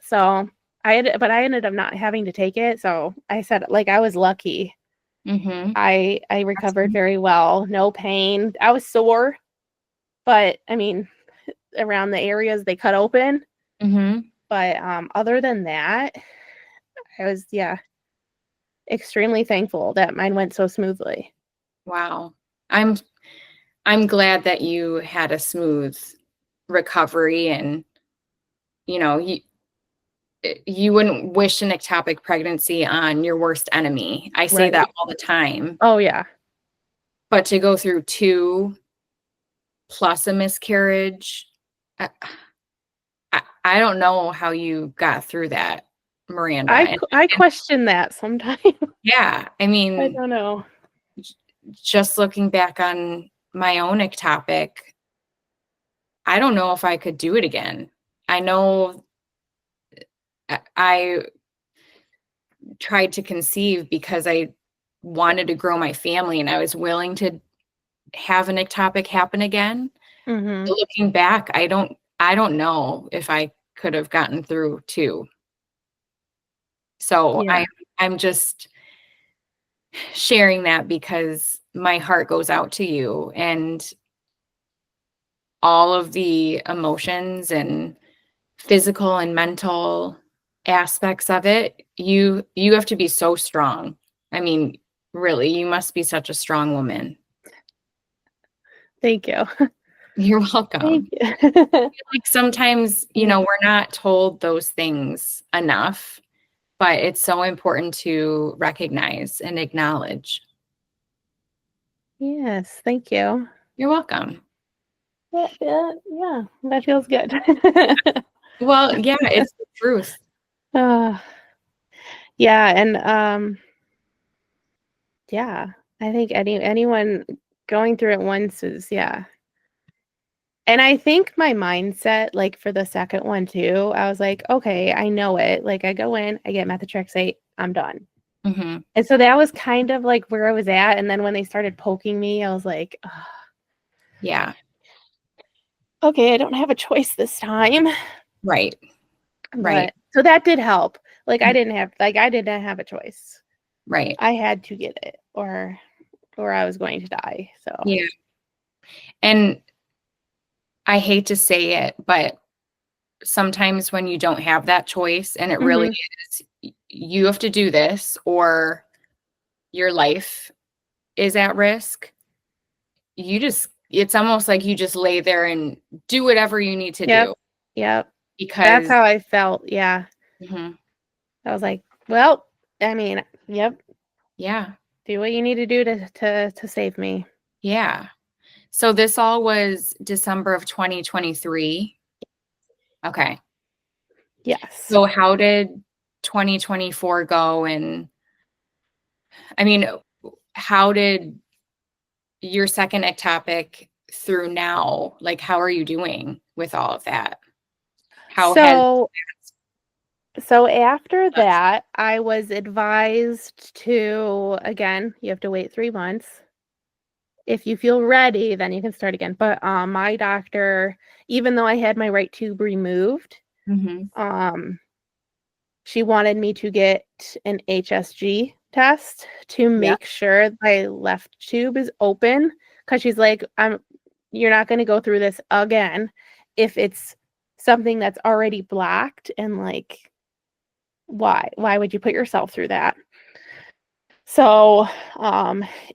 So I ended up not having to take it. So I said like I was lucky. I recovered very well. No pain. I was sore, but I mean around the areas they cut open. But other than that, I was extremely thankful that mine went so smoothly. Wow. I'm glad that you had a smooth recovery and you wouldn't wish an ectopic pregnancy on your worst enemy. I say Right. that all the time. Oh yeah. But to go through 2 plus a miscarriage, I don't know how you got through that, Miranda. I question that sometimes. Yeah, I I mean, don't know. just looking back on my own ectopic, I don't know if I could do it again. I know I tried to conceive because I wanted to grow my family and I was willing to have an ectopic happen again. But looking back, I don't know if I could have gotten through 2. So Yeah. I'm just sharing that because my heart goes out to you and all of the emotions and physical and mental aspects of it. You have to be so strong. I mean, really, you must be such a strong woman. Thank you. You're Thank welcome. you. Like sometimes, we're not told those things enough, but it's so important to recognize and acknowledge. Yes, thank you. You're welcome. Yeah, that feels good. Well, yeah, it's the truth. Yeah, and yeah, I think anyone going through it once is And I think my mindset, like for the second one too, I was like, okay, I know it. Like I go in, I get methotrexate, I'm done. And so that was kind of like where I was at. And then when they started poking me, I was like, ugh. Yeah. Okay, I don't have a choice this time. Right. Right. But so that did help. Like I didn't have a choice. Right. I had to get it or I was going to die. So Yeah. And I hate to say it, but sometimes when you don't have that choice and it really is, you have to do this or your life is at risk, it's almost like you just lay there and do whatever you need to Yep. do Yep. That's because how I felt. Yeah. Mhm. I was like, well, I mean, yep, Yeah. do what you need to do to save me. Yeah. So this all was December of 2023. Okay. Yes. So how did 2024 go? And I mean, how did your second ectopic through now, like, how are you doing with all of that? How has So after that, I was advised to, again, you have to wait 3 months. If you feel ready, then you can start again. But my doctor, even though I had my right tube removed, Mhm. um, she wanted me to get an HSG test to Yeah. make sure my left tube is open. Because she's like, you're not going to go through this again if it's something that's already blocked, and like, why would you put yourself through that? So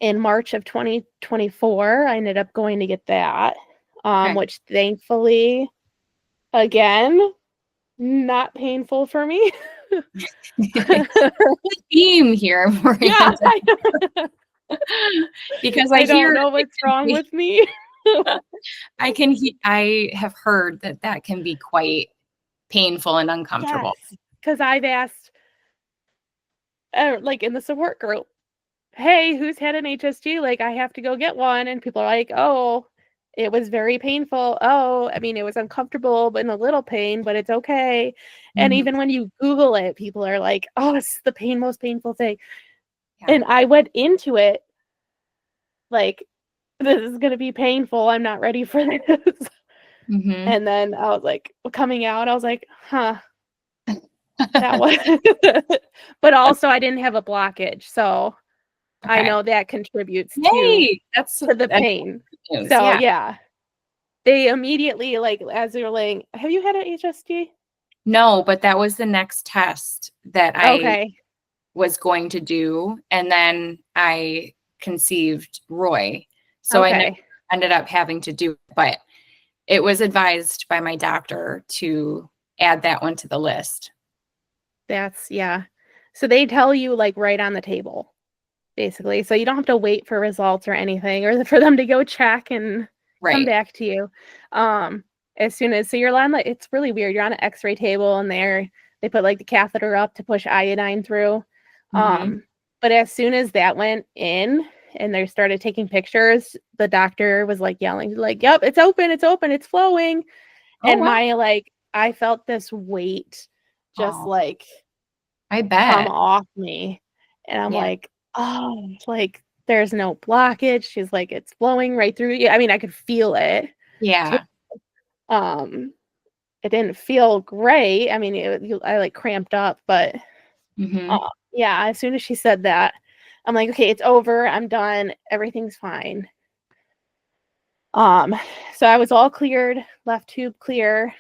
in March of 2024, I ended up going to get that, Okay. which thankfully, again, not painful for me. Theme here, Yeah, Miranda, because I I don't hear know it what's can wrong be, with me. I have heard that can be quite painful and Yes, uncomfortable. because I've asked, like in the support group, hey, who's had an HSG? Like, I have to go get one. And people are like, oh, it was very painful. Oh, I mean, it was uncomfortable, but in a little pain, but it's okay. And Mhm. even when you Google it, people are like, oh, it's the most painful thing. Yeah. And I went into it like, this is going to be painful. I'm not ready for this. Mhm. And then I was like, coming out, I was like, huh, that was, but also I didn't have a blockage. So I Okay. know that contributes Yay! to the That's pain. good news. So Yeah. yeah, they immediately, like, as you're laying, have you had an HSG? No, but that was the next test that I Okay. was going to do, and then I conceived Roy. So I never Okay. ended up having to do it, but it was advised by my doctor to add that one to the list. That's, yeah. So they tell you like right on the table, basically. So you don't have to wait for results or anything, or for them to go check and come Right. back to you. As soon as, so you're on, like, it's really weird. You're on an X-ray table, and they put like the catheter up to push iodine through. Mhm. But as soon as that went in and they started taking pictures, the doctor was like yelling, like, "Yep, it's open, it's flowing." Oh, And wow. I felt this weight just Oh, like I come bet. off me. And I'm Yeah. like, oh, like there's no blockage. She's like, it's flowing right through you. I mean, I could feel it too. Yeah. Um, it didn't feel great. I mean, I like cramped up, but Mhm. yeah, as soon as she said that, I'm like, okay, it's over. I'm done. Everything's fine. Um, so I was all cleared, left tube clear.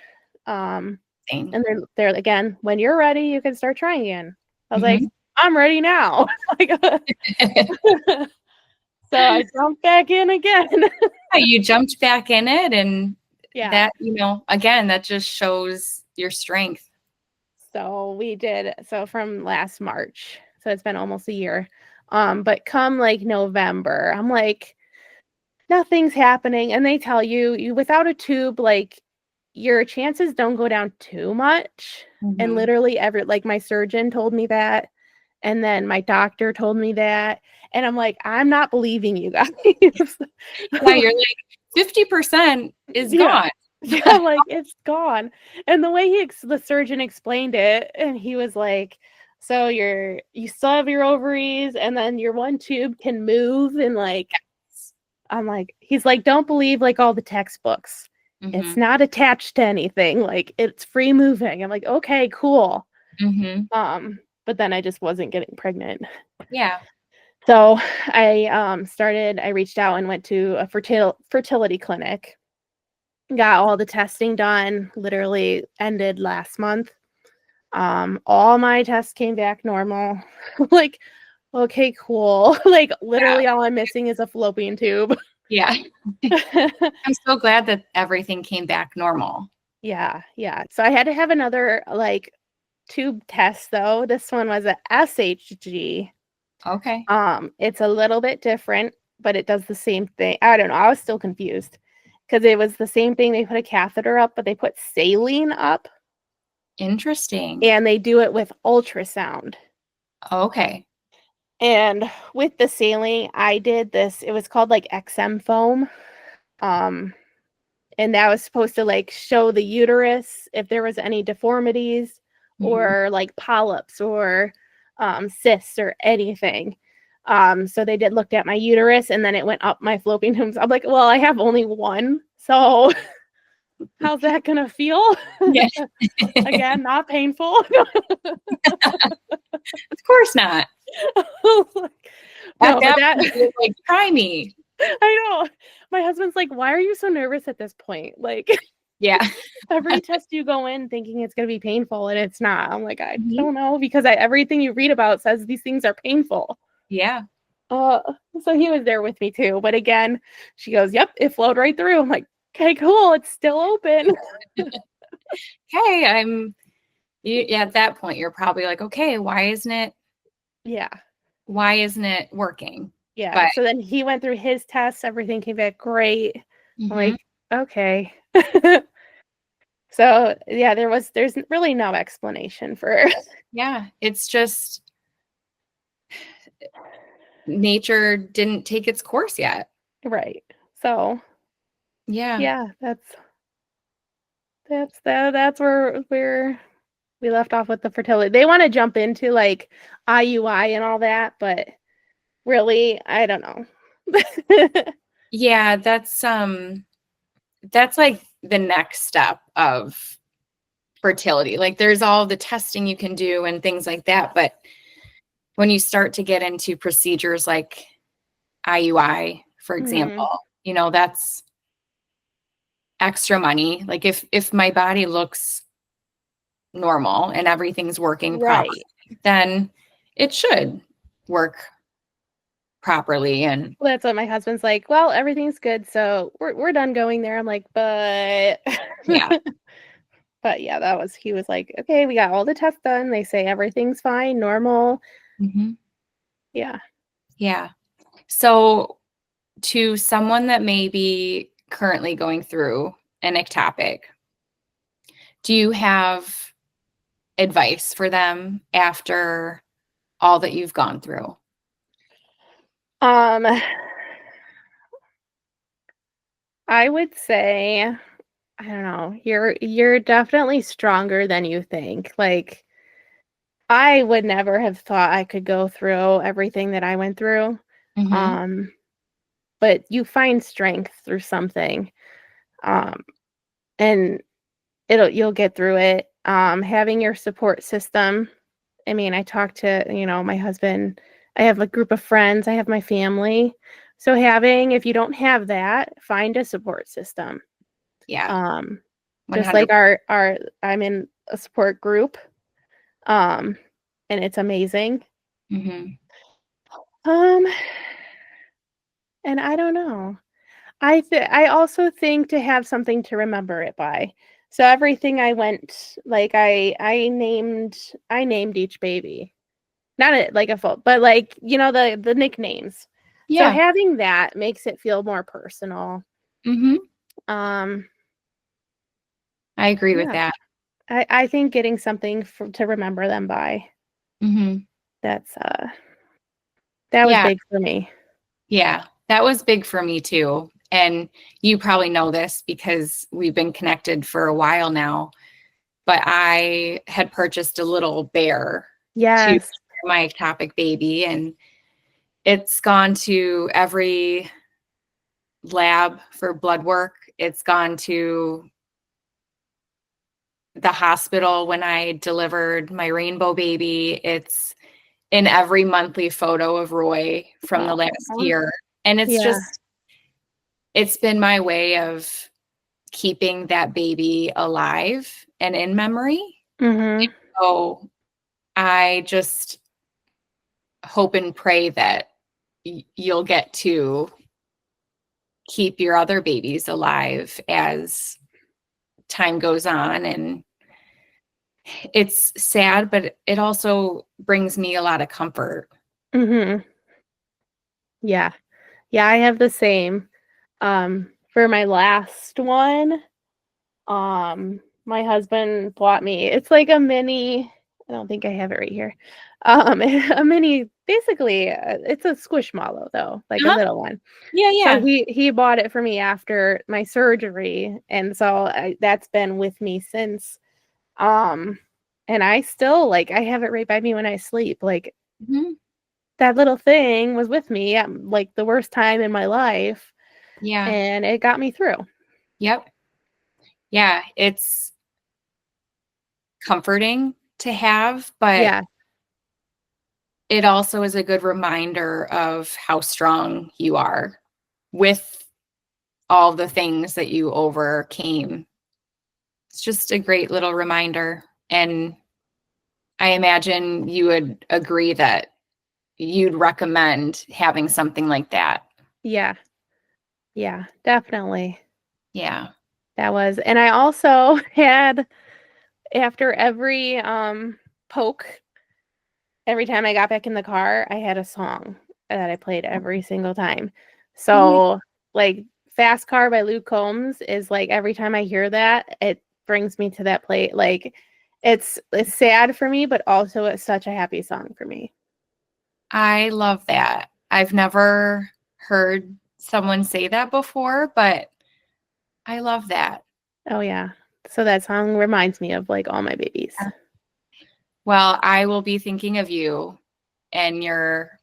Um, Same. and they're again, when you're ready, you can start trying again. I was like, Mhm. I'm ready now. Like, so I jumped back in again. Yeah, you jumped back in it, and Yeah. that, again, that just shows your strength. So we did, so from last March. So it's been almost a year. But come like November, I'm like, nothing's happening. And they tell you without a tube, like your chances don't go down too much. And Mhm. literally like my surgeon told me that. And then my doctor told me that. And I'm like, I'm not believing you guys. Yeah, you're like 50% is Yeah. gone. Yeah, like it's gone. And the way the surgeon explained it, and he was like, so you still have your ovaries, and then your one tube can move, and like, I'm like, he's like, don't believe like all the textbooks. It's Mm-hmm. not attached to anything. Like it's free moving. I'm like, okay, cool. Mm-hmm. But then I just wasn't getting pregnant. Yeah. So I reached out and went to a fertility clinic, got all the testing done, literally ended last month. All my tests came back normal. Like, okay, cool. Like Yeah. literally all I'm missing is a fallopian tube. Yeah. I'm so glad that everything came back normal. Yeah, yeah. So I had to have another like tube test though. This one was a SHG. Okay. It's a little bit different, but it does the same thing. I don't know. I was still confused because it was the same thing. They put a catheter up, but they put saline up Interesting. and they do it with ultrasound. Okay. And with the saline, I did this. It was called like XM foam. Um, and that was supposed to like show the uterus if there was any deformities Mm-hmm. or like polyps or cysts or anything. So they did looked at my uterus and then it went up my fallopian tubes. I'm like, well, I have only one, so how's that gonna feel? Yeah. Again, not painful. Of course not. At No, but that that point, you're like, try me. I know. My husband's like, why are you so nervous at this point? Like Yeah. every test you go in thinking it's going to be painful and it's not. I'm like, I Mhm. don't know because everything you read about says these things are painful. Yeah. Uh, so he was there with me too. But again, she goes, yep, it flowed right through. I'm like, okay, cool. It's still open. Hey, at that point, you're probably like, okay, Yeah. why isn't it working? Yeah. But So then he went through his tests. Everything came back great. I'm mhm. like, okay. So yeah, there's really no explanation for Yeah, it's just nature didn't take its course yet. right. So Yeah. yeah, that's where we left off with the fertility. They want to jump into like IUI and all that, but really, I don't know. Yeah, that's like the next step of fertility. Like there's all the testing you can do and things like that, but when you start to get into procedures like IUI, for Mhm. example, that's extra money. Like if my body looks normal and everything's working properly, Right. then it should work properly. And Well, that's what my husband's like. Well, everything's good, so we're done going there. I'm like, but yeah. but yeah, he was like, okay, we got all the tests done. They say everything's fine, normal. Hmm. Yeah. Yeah. So to someone that may be currently going through an ectopic, do you have advice for them after all that you've gone through? Um, I would say, I don't know, you're definitely stronger than you think. Like I would never have thought I could go through everything that I went through. Hmm. Um, but you find strength through something. Um, and you'll get through it. Having your support system. I mean, I talk to, my husband, I have a group of friends, I have my family. So if you don't have that, find a support system. Yeah. Um, just 100. like I'm in a support group. Um, and it's amazing. Hmm. Um, and I don't know. I also think to have something to remember it by. So everything I went like I named each baby. Not it like a full, but like the nicknames. So Yeah. having that makes it feel more personal. Hmm. Um I agree with yeah. that. I think getting something to remember them by. Hmm. That's that was Yeah. big for me. Yeah. That was big for me too. And you probably know this because we've been connected for a while now, but I had purchased a little bear to Yes. my ectopic baby, and it's gone to every lab for blood work. It's gone to the hospital when I delivered my rainbow baby. It's in every monthly photo of Roy from the last Oh, year. And yeah. it's been my way of keeping that baby alive and in memory. Mm-hmm. So I just hope and pray that you'll get to keep your other babies alive as time goes on. And it's sad, but it also brings me a lot of comfort. Mm-hmm. Yeah. Yeah, I have the same. For my last one, my husband bought me, it's like a mini, I don't think I have it right here. A mini, basically, it's a squishmallow though, like a Uh-huh. little one. Yeah, So yeah. he bought it for me after my surgery, and so that's been with me since. Um, and I still like I have it right by me when I sleep. Like Mhm. that little thing was with me at like the worst time in my life, Yeah. and it got me through. Yep. Yeah. It's comforting to have, but Yeah. it also is a good reminder of how strong you are with all the things that you overcame. It's just a great little reminder. And I imagine you would agree that you'd recommend having something like that. Yeah. Yeah, definitely. Yeah. That was, and I also had after every poke, every time I got back in the car, I had a song that I played every single time. Oh, yeah. So, like Fast Car by Luke Combs is like every time I hear that, it brings me to that place. Like it's sad for me, but also it's such a happy song for me. I love that. I've never heard someone say that before, but I love that. Oh yeah. So that song reminds me of like all my babies. Well, I will be thinking of you and your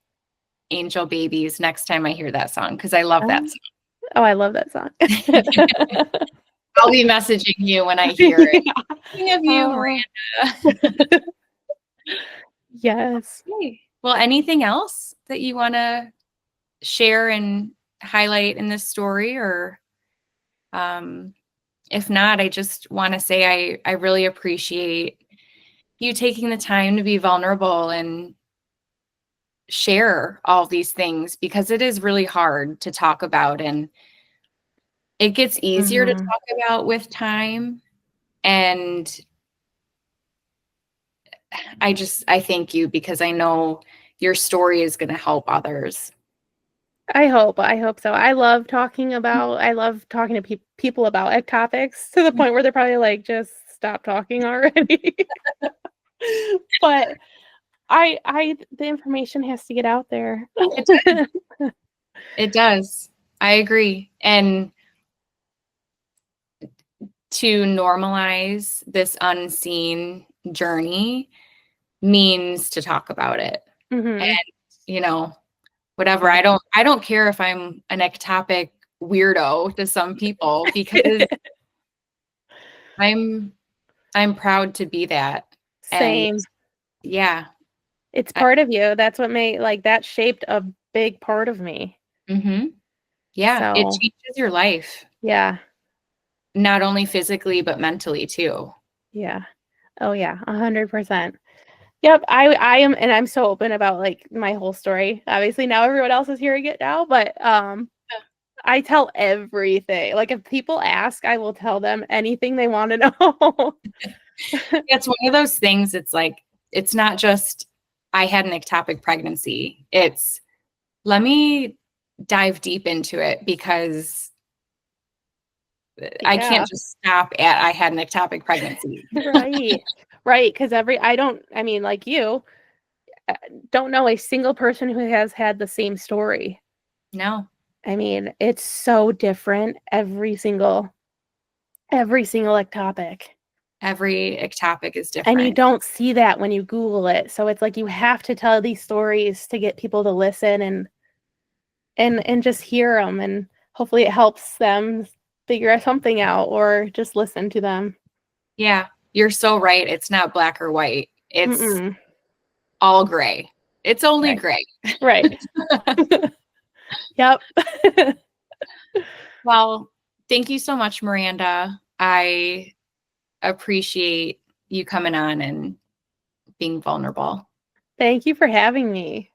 angel babies next time I hear that song because I love that Um, song. oh, I love that song. I'll be messaging you when I hear it. Yeah. Thinking of you, Oh, Miranda. yes. Okay. Well, anything else that you want to share and highlight in this story? Or um, if not, I just want to say I really appreciate you taking the time to be vulnerable and share all these things because it is really hard to talk about, and it gets easier to Hmm. talk about with time. And I thank you because I know your story is going to help others. I hope. I hope so. I love talking to people about ectopics to the point where they're probably like, just stop talking already. But the information has to get out there. It does. It does. I agree. And to normalize this unseen journey means to talk about it. And, Hmm. you know, whatever. Yeah. I don't care if I'm an ectopic weirdo to some people because I'm I'm proud to be that. And Same. yeah. It's I, part of you. That's what made like that shaped a big part of me. mhm. Yeah, it So changes your life, yeah. not only physically but mentally too. Yeah. Oh yeah, 100%. Yep, I am, and I'm so open about like my whole story. Obviously now everyone else is hearing it now, but I tell everything. Like if people ask, I will tell them anything they want to know. It's one of those things. It's like it's not just I had an ectopic pregnancy. It's let me dive deep into it because I Yeah. can't just stop at I had an ectopic pregnancy. Right. Right, because I mean, like you, uh, don't know a single person who has had the same story. No, I mean, it's so different every single ectopic. every ectopic is And you different. don't see that when you Google it. So it's like you have to tell these stories to get people to listen and just hear them, and hopefully it helps them figure something out or just listen to them. Yeah, you're so right. It's not black or white. It's all gray. It's only gray. Right. Yep. Well, thank you so much, Miranda. I appreciate you coming on and being vulnerable. Thank you for having me.